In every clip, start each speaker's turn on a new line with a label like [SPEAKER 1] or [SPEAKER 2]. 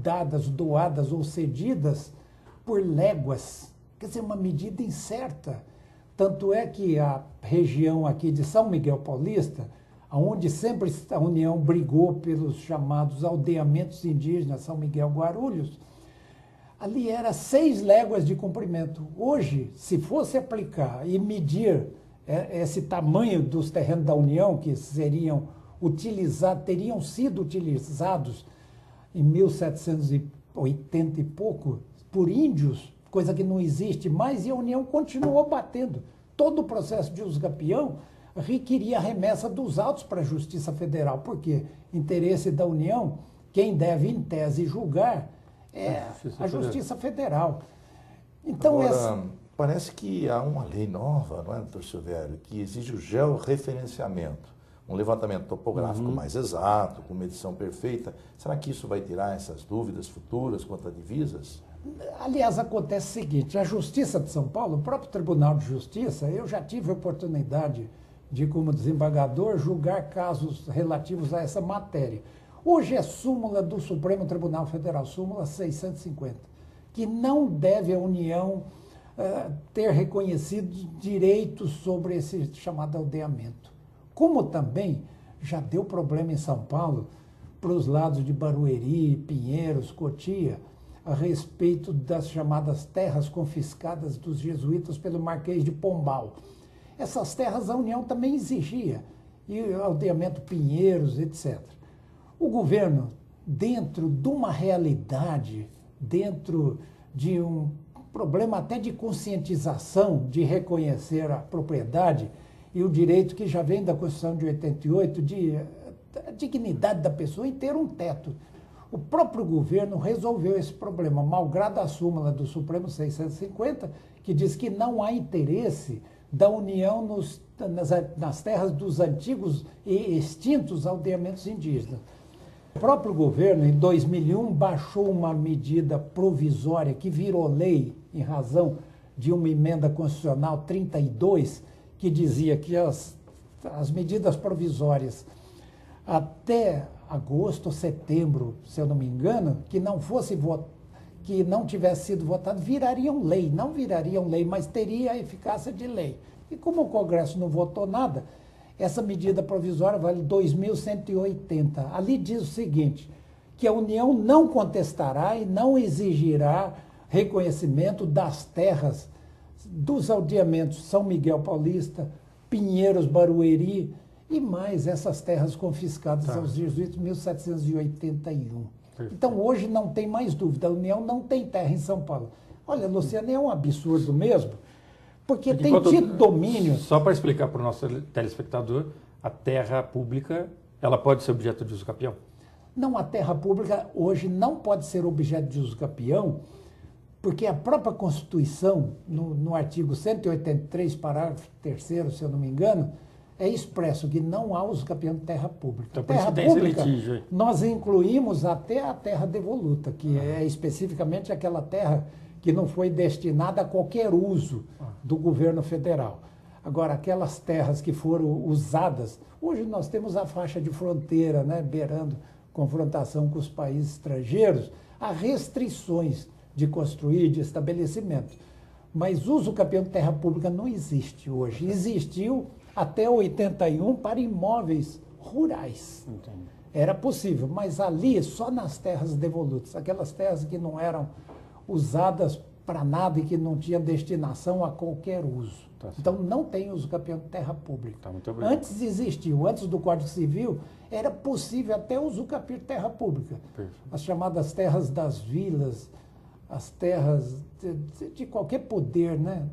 [SPEAKER 1] dadas, doadas ou cedidas por léguas. Quer dizer, uma medida incerta. Tanto é que a região aqui de São Miguel Paulista, onde sempre a União brigou pelos chamados aldeamentos indígenas, São Miguel Guarulhos, ali era 6 léguas de comprimento. Hoje, se fosse aplicar e medir esse tamanho dos terrenos da União, que teriam sido utilizados em 1780 e pouco por índios, coisa que não existe mais, e a União continuou batendo. Todo o processo de usucapião requeria a remessa dos autos para a Justiça Federal, porque interesse da União, quem deve, em tese, julgar é a Justiça Federal. Então,
[SPEAKER 2] agora, parece que há uma lei nova, não é, doutor Silvério, que exige o georreferenciamento, um levantamento topográfico mais exato, com medição perfeita. Será que isso vai tirar essas dúvidas futuras quanto a divisas?
[SPEAKER 1] Aliás, acontece o seguinte, a Justiça de São Paulo, o próprio Tribunal de Justiça, eu já tive a oportunidade de, como desembargador, julgar casos relativos a essa matéria. Hoje é súmula do Supremo Tribunal Federal, súmula 650, que não deve a União ter reconhecido direitos sobre esse chamado aldeamento. Como também já deu problema em São Paulo, para os lados de Barueri, Pinheiros, Cotia, a respeito das chamadas terras confiscadas dos jesuítas pelo Marquês de Pombal. Essas terras a União também exigia, e o aldeamento Pinheiros, etc. O governo, dentro de uma realidade, dentro de um problema até de conscientização, de reconhecer a propriedade e o direito que já vem da Constituição de 88, a dignidade da pessoa em ter um teto. O próprio governo resolveu esse problema, malgrado a súmula do Supremo 650, que diz que não há interesse da União nas terras dos antigos e extintos aldeamentos indígenas. O próprio governo, em 2001, baixou uma medida provisória que virou lei em razão de uma emenda constitucional 32, que dizia que as medidas provisórias até agosto ou setembro, se eu não me engano, que não tivesse sido votado, virariam lei. Não virariam lei, mas teria a eficácia de lei. E como o Congresso não votou nada, essa medida provisória vale 2.180. Ali diz o seguinte, que a União não contestará e não exigirá reconhecimento das terras dos aldeamentos São Miguel Paulista, Pinheiros, Barueri e mais essas terras confiscadas aos jesuítas em 1781. Então, hoje não tem mais dúvida, a União não tem terra em São Paulo. Olha, Luciano, é um absurdo mesmo, porque tem tido domínio...
[SPEAKER 3] Só para explicar para o nosso telespectador, a terra pública, ela pode ser objeto de usucapião?
[SPEAKER 1] Não, a terra pública hoje não pode ser objeto de usucapião, porque a própria Constituição, no artigo 183, parágrafo 3º, se eu não me engano, é expresso que não há usucapião de terra pública.
[SPEAKER 3] Então, por
[SPEAKER 1] terra
[SPEAKER 3] isso tem
[SPEAKER 1] pública,
[SPEAKER 3] esse litígio aí.
[SPEAKER 1] Nós incluímos até a terra devoluta, que é especificamente aquela terra que não foi destinada a qualquer uso do governo federal. Agora, aquelas terras que foram usadas, hoje nós temos a faixa de fronteira, né, beirando confrontação com os países estrangeiros, há restrições de construir, de estabelecimento. Mas usucapião de terra pública não existe hoje. Existiu até 81 para imóveis rurais.
[SPEAKER 3] Entendi.
[SPEAKER 1] Era possível, mas ali só nas terras devolutas, aquelas terras que não eram usadas para nada e que não tinham destinação a qualquer uso.
[SPEAKER 3] Tá,
[SPEAKER 1] então não tem usucapião de terra pública.
[SPEAKER 3] Tá, muito obrigado.
[SPEAKER 1] Antes existiu, antes do Código Civil, era possível até usucapião de terra pública.
[SPEAKER 3] Perfeito.
[SPEAKER 1] As chamadas terras das vilas, as terras de qualquer poder, né?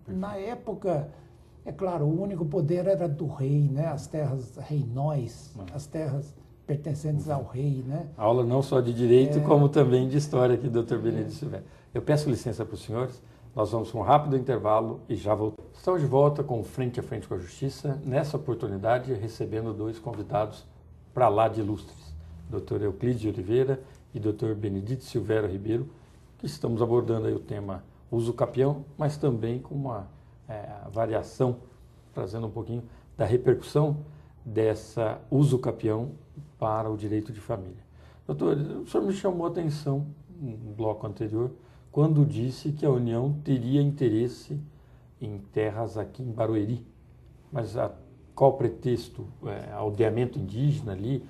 [SPEAKER 1] Na época, é claro, o único poder era do rei, né? As terras reinóis, as terras pertencentes ao rei, né?
[SPEAKER 3] Aula não só de direito, como também de história aqui, doutor Benedito Silvério. Eu peço licença para os senhores, nós vamos para um rápido intervalo e já voltamos. Estamos de volta com Frente a Frente com a Justiça, nessa oportunidade recebendo 2 convidados para lá de ilustres, doutor Euclides de Oliveira e doutor Benedito Silvério Ribeiro, que estamos abordando aí o tema usucapião, mas também com uma variação, trazendo um pouquinho da repercussão dessa usucapião para o direito de família. Doutor, o senhor me chamou a atenção no bloco anterior, quando disse que a União teria interesse em terras aqui em Barueri. Mas qual pretexto? Aldeamento indígena ali?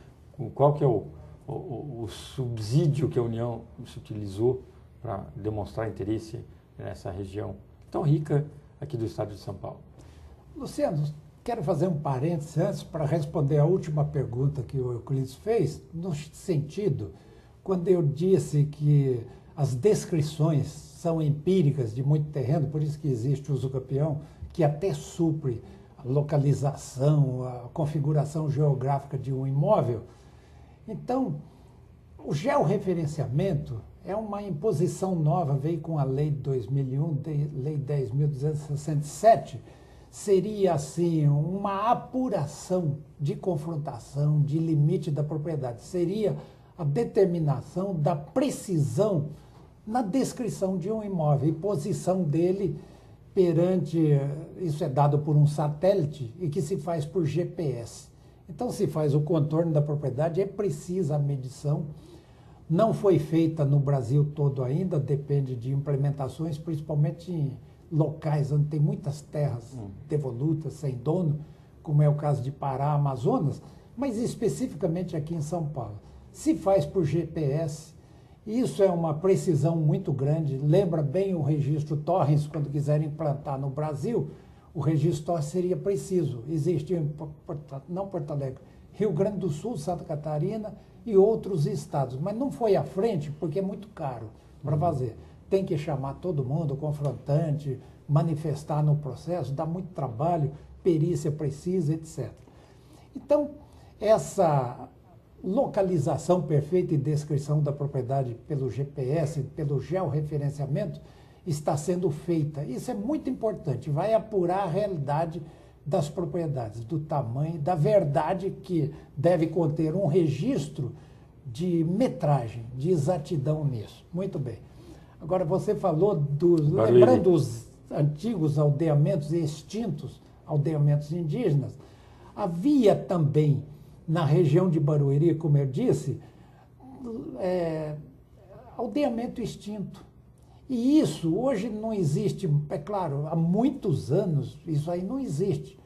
[SPEAKER 3] Qual que é o subsídio que a União se utilizou para demonstrar interesse nessa região tão rica aqui do estado de São Paulo?
[SPEAKER 1] Luciano, quero fazer um parênteses antes para responder a última pergunta que o Euclides fez, no sentido, quando eu disse que as descrições são empíricas de muito terreno, por isso que existe o usucapião, que até supre a localização, a configuração geográfica de um imóvel. Então, o georreferenciamento é uma imposição nova, veio com a Lei de 2001, Lei 10.267, seria, assim, uma apuração de confrontação, de limite da propriedade. Seria a determinação da precisão na descrição de um imóvel e posição dele perante, isso é dado por um satélite e que se faz por GPS. Então, se faz o contorno da propriedade, é precisa a medição. Não foi feita no Brasil todo ainda, depende de implementações, principalmente em locais onde tem muitas terras devolutas, sem dono, como é o caso de Pará, Amazonas, mas especificamente aqui em São Paulo. Se faz por GPS, isso é uma precisão muito grande. Lembra bem o registro Torrens, quando quiserem implantar no Brasil, o registro Torrens seria preciso. Existe, não Porto Alegre, Rio Grande do Sul, Santa Catarina e outros estados, mas não foi à frente porque é muito caro para fazer. Tem que chamar todo mundo, confrontante, manifestar no processo, dá muito trabalho, perícia precisa, etc. Então, essa localização perfeita e descrição da propriedade pelo GPS, pelo georreferenciamento, está sendo feita. Isso é muito importante, vai apurar a realidade das propriedades, do tamanho, da verdade que deve conter um registro de metragem, de exatidão nisso. Muito bem. Agora, você falou lembrando os antigos aldeamentos extintos, aldeamentos indígenas, havia também na região de Barueri, como eu disse, aldeamento extinto. E isso hoje não existe, é claro, há muitos anos isso aí não existe.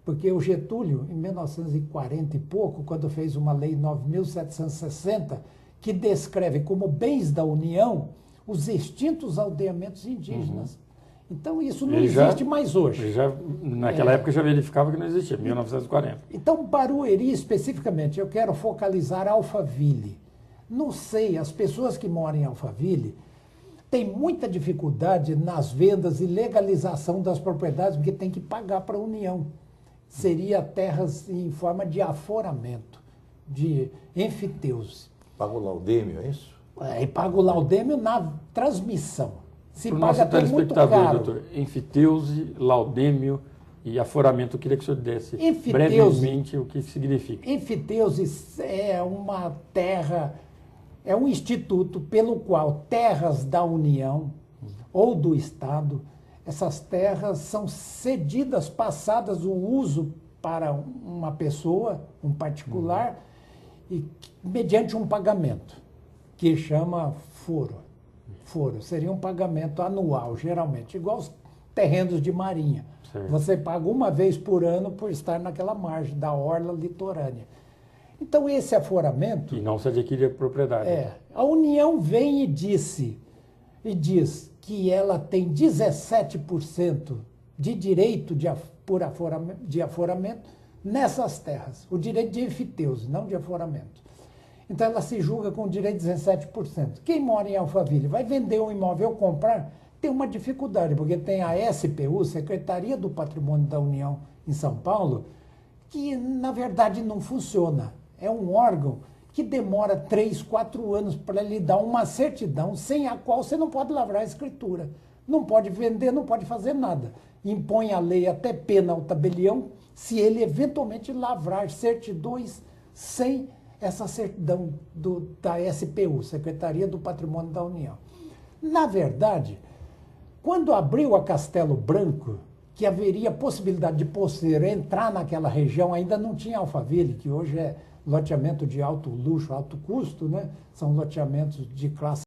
[SPEAKER 1] Porque o Getúlio, em 1940 e pouco, quando fez uma lei 9.760, que descreve como bens da União os extintos aldeamentos indígenas. Então, isso não existe mais hoje.
[SPEAKER 3] Naquela época já verificava que não existia, 1940.
[SPEAKER 1] Então, Barueri, especificamente, eu quero focalizar Alphaville. Não sei, as pessoas que moram em Alphaville têm muita dificuldade nas vendas e legalização das propriedades, porque tem que pagar para a União. Seria terras em forma de aforamento, de enfiteuse.
[SPEAKER 2] Paga o laudêmio, é isso?
[SPEAKER 1] E paga o laudêmio na transmissão. Se
[SPEAKER 3] Para o
[SPEAKER 1] paga
[SPEAKER 3] nosso
[SPEAKER 1] até muito
[SPEAKER 3] telespectador,
[SPEAKER 1] caro.
[SPEAKER 3] doutor, enfiteuse, laudêmio e aforamento, eu queria que o senhor desse
[SPEAKER 1] Enfiteuse,
[SPEAKER 3] brevemente o que significa.
[SPEAKER 1] Enfiteuse é uma terra, é um instituto pelo qual terras da União ou do Estado, essas terras são cedidas, passadas o uso para uma pessoa, um particular, e mediante um pagamento, que chama foro. Foro seria um pagamento anual, geralmente, igual os terrenos de marinha.
[SPEAKER 3] Certo.
[SPEAKER 1] Você paga uma vez por ano por estar naquela margem da orla litorânea. Então, esse aforamento...
[SPEAKER 3] E não se adquire a propriedade.
[SPEAKER 1] A União vem e diz que ela tem 17% de direito de aforamento nessas terras. O direito de enfiteuse, não de aforamento. Então, ela se julga com o direito de 17%. Quem mora em Alphaville vai vender um imóvel ou comprar, tem uma dificuldade, porque tem a SPU, Secretaria do Patrimônio da União em São Paulo, que, na verdade, não funciona. É um órgão que demora 3, 4 anos para lhe dar uma certidão sem a qual você não pode lavrar a escritura. Não pode vender, não pode fazer nada. Impõe a lei até pena ao tabelião se ele eventualmente lavrar certidões sem essa certidão da SPU, Secretaria do Patrimônio da União. Na verdade, quando abriu a Castelo Branco, que haveria possibilidade de posseiro entrar naquela região, ainda não tinha Alphaville, que hoje é loteamento de alto luxo, alto custo, né? São loteamentos de classe